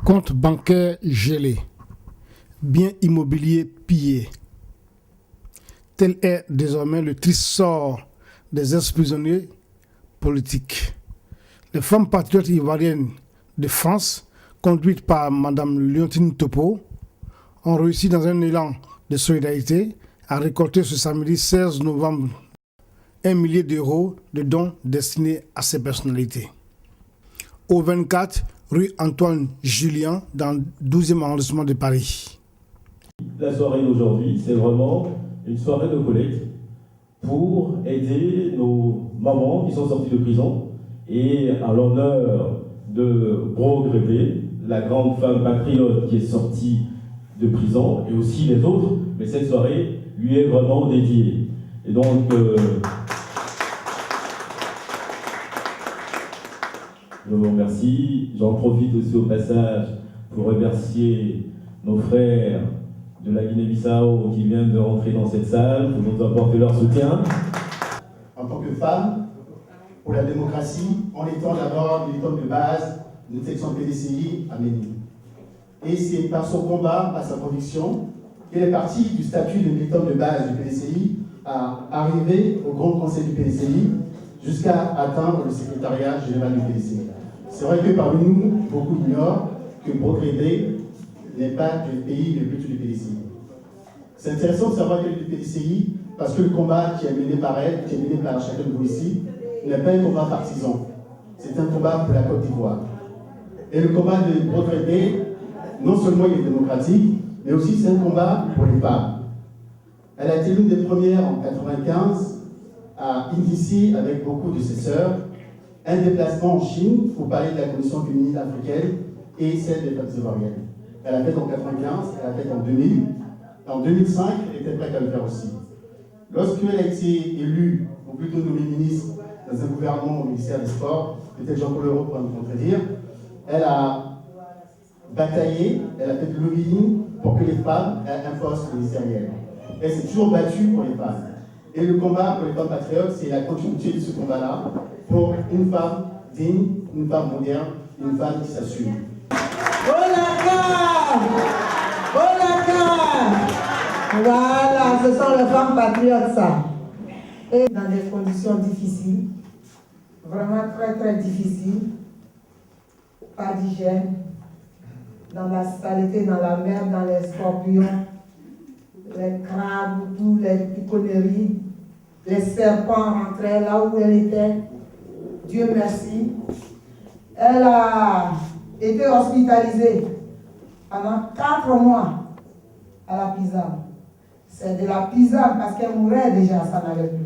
Compte bancaire gelé, biens immobiliers pillés. Tel est désormais le triste sort des ex-prisonniers politiques. Les femmes patriotes ivoiriennes de France, conduites par Mme Léontine Topo, ont réussi dans un élan de solidarité à récolter ce samedi 16 novembre 1 millier d'euros de dons destinés à ces personnalités. Au 24 rue Antoine Julien, dans le 12e arrondissement de Paris. La soirée d'aujourd'hui, c'est vraiment une soirée de collecte pour aider nos mamans qui sont sorties de prison et à l'honneur de Bro-Grépé, la grande femme patriote qui est sortie de prison, et aussi les autres, mais cette soirée lui est vraiment dédiée. Et donc, je vous remercie. J'en profite aussi au passage pour remercier nos frères de la Guinée-Bissau qui viennent de rentrer dans cette salle, pour nous apporter leur soutien. En tant que femme, pour la démocratie, en étant d'abord militante de base d'une section PDCI à Méni. Et c'est par son combat, par sa conviction, qu'elle est partie du statut de militante de base du PDCI à arriver au Grand Conseil du PDCI jusqu'à atteindre le secrétariat général du PDCI. C'est vrai que parmi nous, beaucoup ignorent que Bro-Grépé n'est pas le pays le plus du PDCI. C'est intéressant de savoir qu'elle est du PDCI parce que le combat qui est mené par elle, qui est mené par chacun de vous ici, n'est pas un combat partisan. C'est un combat pour la Côte d'Ivoire. Et le combat de Bro-Grépé, non seulement il est démocratique, mais aussi c'est un combat pour les femmes. Elle a été l'une des premières en 1995 à initier avec beaucoup de ses sœurs un déplacement en Chine pour parler de la Commission féminine africaine et celle des femmes ivoiriennes. Elle a fait en 1995, elle a fait en 2000. En 2005, elle était prête à le faire aussi. Lorsqu'elle a été élue, ou plutôt nommée ministre, dans un gouvernement au ministère des Sports, peut-être Jean-Paul Leroux pourra nous contredire, elle a bataillé, elle a fait du lobbying pour que les femmes aient un poste ministériel. Elle s'est toujours battue pour les femmes. Et le combat pour les femmes patriotes, c'est la continuité de ce combat-là pour une femme digne, une femme moderne, une femme qui s'assume. Voilà, ce sont les femmes patriotes, ça. Et dans des conditions difficiles, vraiment très très difficiles, pas d'hygiène, dans la saleté, dans la mer, dans les scorpions, les crabes, tous les piconneries, les serpents rentraient là où elle était. Dieu merci. Elle a été hospitalisée pendant 4 mois à la Pisame. C'est de la Pisame, parce qu'elle mourait déjà, ça n'allait plus.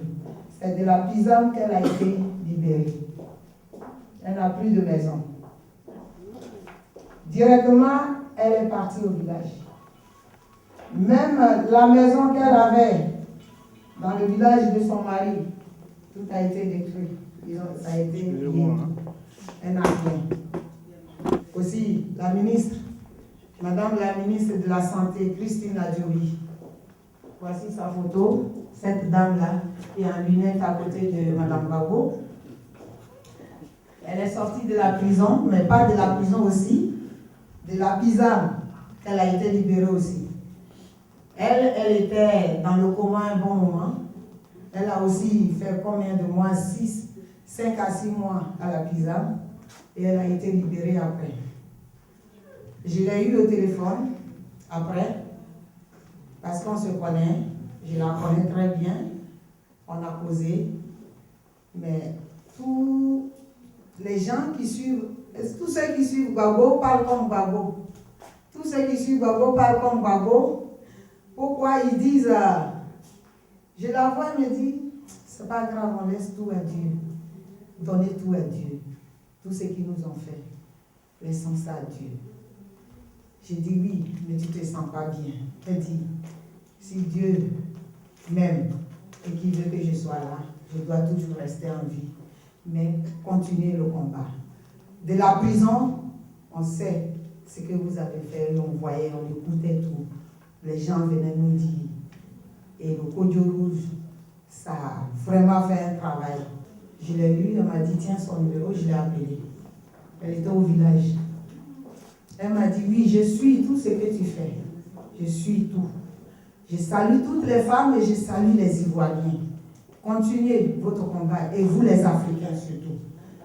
C'est de la Pisame qu'elle a été libérée. Elle n'a plus de maison. Directement, elle est partie au village. Même la maison qu'elle avait dans le village de son mari, tout a été détruit. Ça a été lié. Elle n'a rien. Aussi, la ministre, Madame la ministre de la Santé, Christine Adjouri. Voici sa photo, cette dame-là, qui est en lunette à côté de Madame Babo. Elle est sortie de la prison, mais pas de la prison aussi, de la Pisame, qu'elle a été libérée aussi. Elle était dans le coma un bon moment. Elle a aussi fait combien de mois? 5 à 6 mois à la Pisame. Et elle a été libérée après. Je l'ai eu au téléphone après, parce qu'on se connaît. Je la connais très bien. On a causé. Mais tous les gens qui suivent, tous ceux qui suivent Gbagbo parlent comme Gbagbo. Tous ceux qui suivent Gbagbo parlent comme Gbagbo. Pourquoi ils disent, je la vois, elle me dit, c'est pas grave, on laisse tout à Dieu. Donnez tout à Dieu. Tout ce qu'ils nous ont fait, laissons ça à Dieu. J'ai dit oui, mais tu ne te sens pas bien. Elle dit, si Dieu m'aime et qu'il veut que je sois là, je dois toujours rester en vie. Mais continuer le combat. De la prison, on sait ce que vous avez fait, on voyait, on écoutait tout. Les gens venaient nous dire. Et le Kodio Rouge, ça a vraiment fait un travail. Je l'ai lu, elle m'a dit, tiens son numéro, je l'ai appelé. Elle était au village. Elle m'a dit, oui, je suis tout ce que tu fais. Je suis tout. Je salue toutes les femmes et je salue les Ivoiriens. Continuez votre combat, et vous les Africains surtout,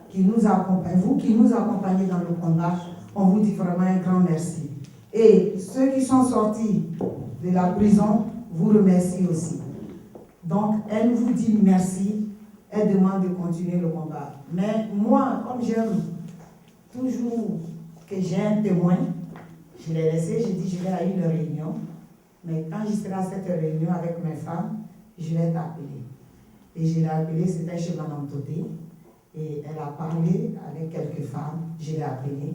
qui nous accompagnez, vous qui nous accompagnez dans le combat, on vous dit vraiment un grand merci. Et ceux qui sont sortis de la prison, vous remercie aussi. Donc, elle vous dit merci, elle demande de continuer le combat. Mais moi, comme j'aime toujours que j'ai un témoin, je l'ai laissé, j'ai dit je vais à une réunion, mais quand je serai à cette réunion avec mes femmes, je vais t'appeler. Et je l'ai appelée, c'était chez Madame Toté, et elle a parlé avec quelques femmes, je l'ai appelée.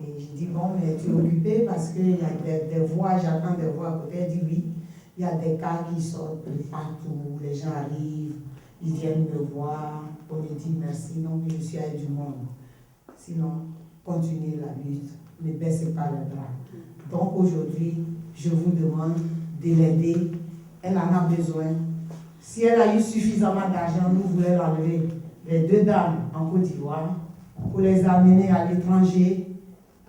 Et je dis, bon, mais tu es occupée parce qu'il y a des voix, j'attends des voix à côté. Elle dit oui, il y a des cas qui sortent de partout, les gens arrivent, ils viennent me voir, on me dit merci, non, mais je suis avec du monde. Sinon, continuez la lutte, ne baissez pas les bras. Donc aujourd'hui, je vous demande de l'aider, elle en a besoin. Si elle a eu suffisamment d'argent, nous voulons l'enlever. Les 2 dames en Côte d'Ivoire, pour les amener à l'étranger,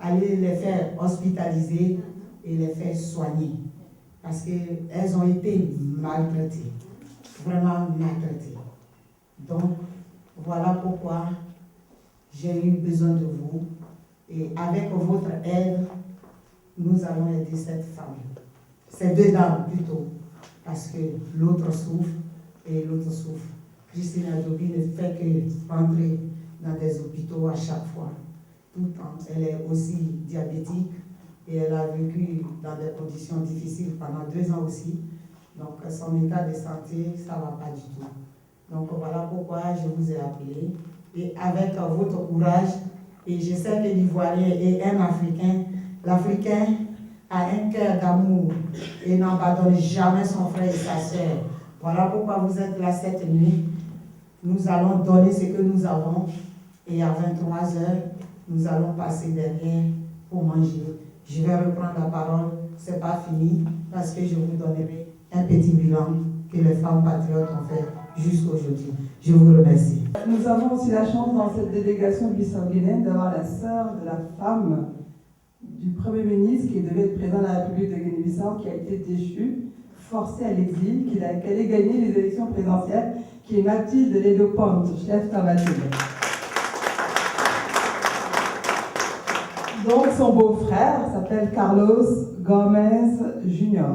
aller les faire hospitaliser et les faire soigner. Parce qu'elles ont été maltraitées, vraiment maltraitées. Donc, voilà pourquoi j'ai eu besoin de vous. Et avec votre aide, nous allons aider cette femme. Ces 2 dames plutôt, parce que l'autre souffre et l'autre souffre. Christine Adobe ne fait que rentrer dans des hôpitaux à chaque fois. Tout le temps. Elle est aussi diabétique et elle a vécu dans des conditions difficiles pendant 2 ans aussi. Donc son état de santé, ça ne va pas du tout. Donc voilà pourquoi je vous ai appelé. Et avec votre courage, et je sais que l'Ivoirien est un Africain, l'Africain a un cœur d'amour et n'abandonne jamais son frère et sa sœur. Voilà pourquoi vous êtes là cette nuit. Nous allons donner ce que nous avons et à 23h, nous allons passer derrière pour manger. Je vais reprendre la parole, ce n'est pas fini, parce que je vous donnerai un petit bilan que les femmes patriotes ont fait jusqu'aujourd'hui. Je vous remercie. Nous avons aussi la chance dans cette délégation bissau-guinéenne d'avoir la sœur de la femme du Premier ministre qui devait être président de la République de Guinée-Bissau, qui a été déchu, forcé à l'exil, qui allait gagner les élections présidentielles, qui est Mathilde Ledo-Ponte, chef Mathilde. Donc son beau-frère s'appelle Carlos Gomez Jr.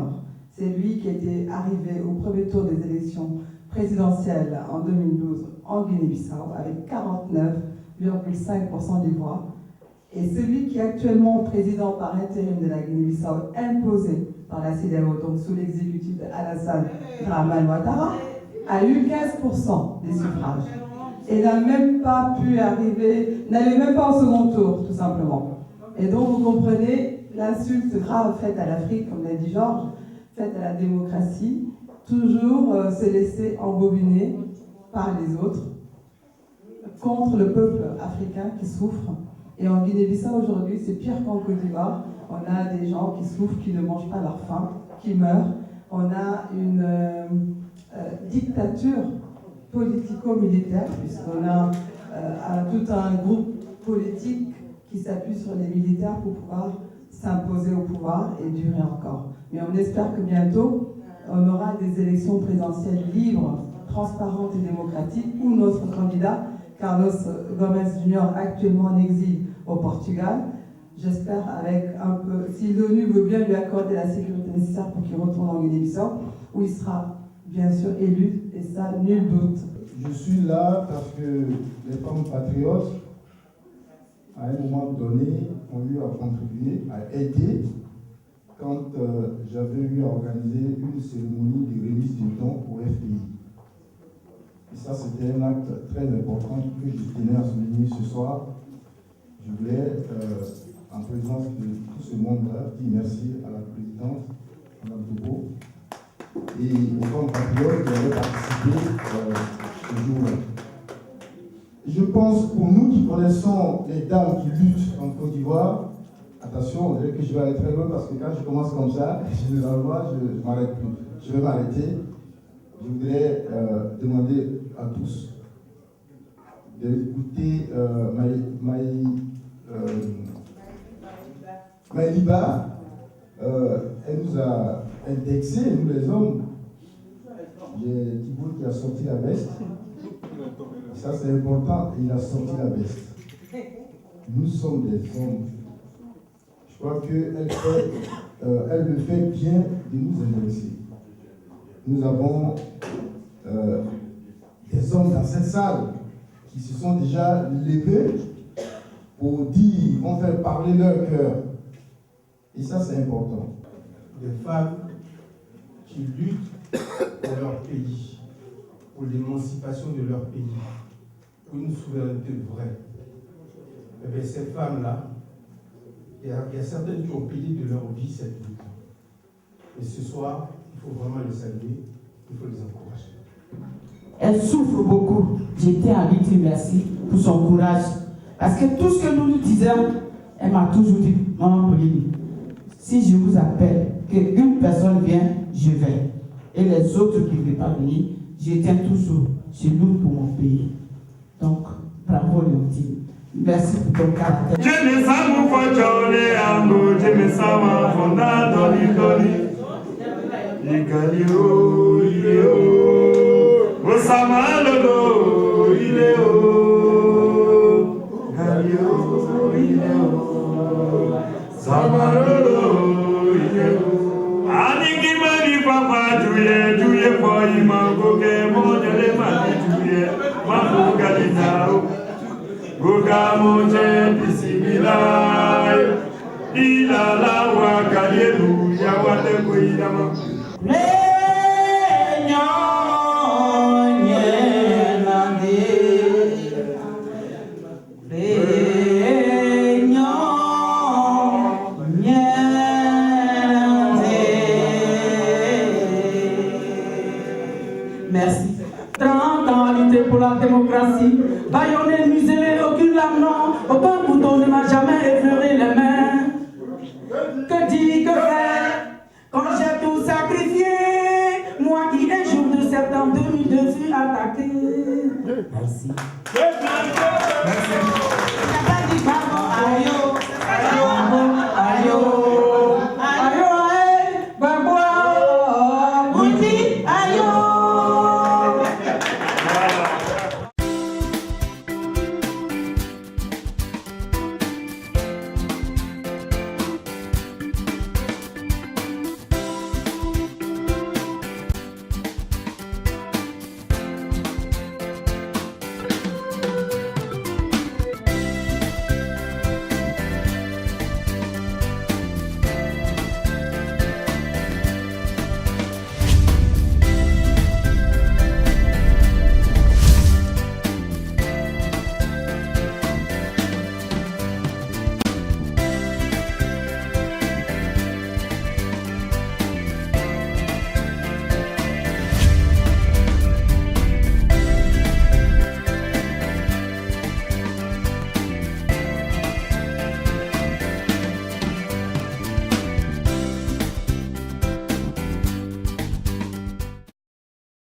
C'est lui qui était arrivé au premier tour des élections présidentielles en 2012 en Guinée-Bissau avec 49,5% des voix. Et celui qui est actuellement président par intérim de la Guinée-Bissau, imposé par la CEDEAO, donc sous l'exécutif de Alassane Dramane Ouattara, a eu 15% des suffrages. Et n'a même pas pu arriver, n'allait même pas au second tour, tout simplement. Et donc, vous comprenez l'insulte grave faite à l'Afrique, comme l'a dit Georges, faite à la démocratie, toujours se laisser embobiner par les autres contre le peuple africain qui souffre. Et en Guinée-Bissau, aujourd'hui, c'est pire qu'en Côte d'Ivoire. On a des gens qui souffrent, qui ne mangent pas leur faim, qui meurent. On a une dictature politico-militaire, puisqu'on a tout un groupe politique qui s'appuie sur les militaires pour pouvoir s'imposer au pouvoir et durer encore. Mais on espère que bientôt, on aura des élections présidentielles libres, transparentes et démocratiques, où notre candidat, Carlos Gomez Jr., actuellement en exil au Portugal, j'espère avec un peu, si l'ONU veut bien lui accorder la sécurité nécessaire pour qu'il retourne en Guinée-Bissau, où il sera bien sûr élu, et ça, nul doute. Je suis là parce que les femmes patriotes, à un moment donné, ont eu à contribuer, à aider, quand j'avais eu à organiser une cérémonie de remise du don pour FPI. Et ça, c'était un acte très important que je tenais à souligner ce soir. Je voulais, en présence de tout ce monde-là, dire merci à la présidente, Mme Tobo, et aux femmes patriotes qui avaient participé ce jour-là. Je pense, pour nous qui connaissons les dames qui luttent en Côte d'Ivoire, attention, on dirait que je vais aller très loin parce que quand je commence comme ça, généralement, je ne m'arrête plus. Je vais m'arrêter. Je voudrais demander à tous Mais Liba, elle nous a indexé, nous les hommes. J'ai Thibault qui a sorti la veste. Ça c'est important, il a sorti la veste. Nous sommes des hommes. Je crois qu'elle le fait bien de nous indexer. Nous avons des hommes dans cette salle qui se sont déjà levés pour dire, vont faire parler leur cœur. Et ça, c'est important. Des femmes qui luttent pour leur pays, pour l'émancipation de leur pays, pour une souveraineté vraie. Eh bien, ces femmes-là, il y a certaines qui ont payé de leur vie cette lutte. Et ce soir, il faut vraiment les saluer, il faut les encourager. Elle souffre beaucoup. J'étais à lui dire merci pour son courage. Parce que tout ce que nous lui disions, elle m'a toujours dit, maman Pauline, si je vous appelle, qu'une personne vient, je vais. Et les autres qui ne veulent pas venir, je tiens toujours. Je lutte pour mon pays. Donc, bravo Léontine. Merci pour ton caractère. Merci. 30 ans à lutter pour la démocratie, bâillonné, muselé, aucune lame, non, aucun couteau ne m'a jamais effleuré les mains. Que dire, que faire, quand j'ai tout sacrifié, moi qui un jour de septembre 2002 fus attaqué. Merci.